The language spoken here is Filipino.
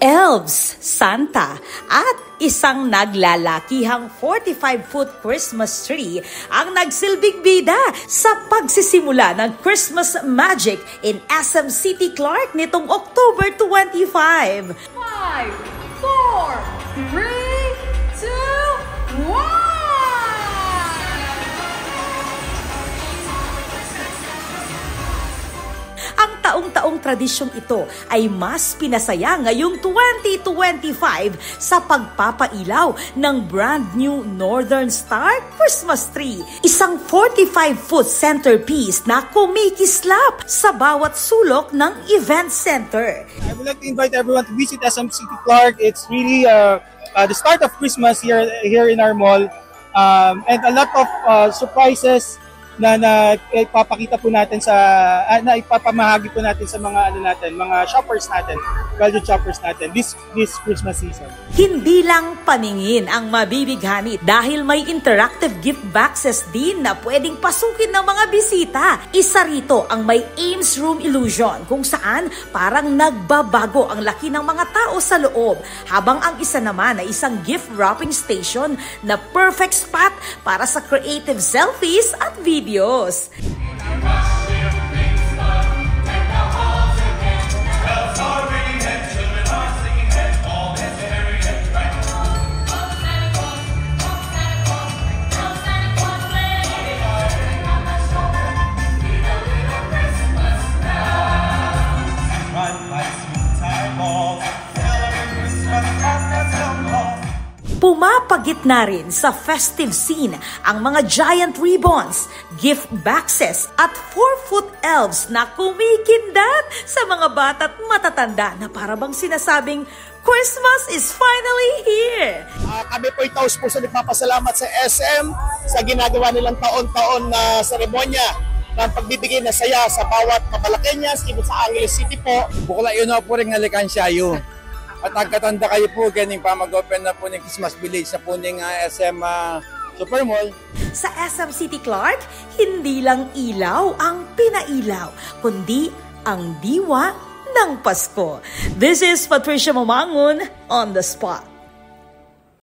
elves, Santa, at isang naglalakihang 45-foot Christmas tree ang nagsilbing bida sa pagsisimula ng Christmas Magic in SM City Clark nitong October 25. 5, 4, 3, 2, 1! Ang taong-taong tradisyong ito ay mas pinasaya ngayong 2025 sa pagpapailaw ng brand new Northern Star Christmas tree. Isang 45-foot centerpiece na kumikislap sa bawat sulok ng event center. I would like to invite everyone to visit SM City Clark. It's really the start of Christmas here in our mall, and a lot of surprises na ipapakita po natin na ipapamahagi po natin sa mga mga shoppers natin, value shoppers natin this Christmas season. Hindi lang paningin ang mabibighani dahil may interactive gift boxes din na pwedeng pasukin ng mga bisita. Isa rito ang may Ames Room Illusion kung saan parang nagbabago ang laki ng mga tao sa loob, habang ang isa naman ay isang gift wrapping station na perfect spot para sa creative selfies at videos. Pumapagit na rin sa festive scene ang mga giant ribbons, gift boxes at 4-foot elves na kumikindat sa mga bata't matatanda na parabang sinasabing Christmas is finally here! Kami po ay taos puso nagpapasalamat sa SM sa ginagawa nilang taon-taon na seremonya ng pagbibigay na saya sa bawat Mabalaqueñas, even sa Angeles City po. Bukla yun po rin alikansyayo. At agkatanda kayo po, ganing pa mag-open na po ng Christmas Village na po ng SM Super Mall. Sa SM City Clark, hindi lang ilaw ang pinailaw, kundi ang diwa ng Pasko. This is Patricia Mamangon on the spot.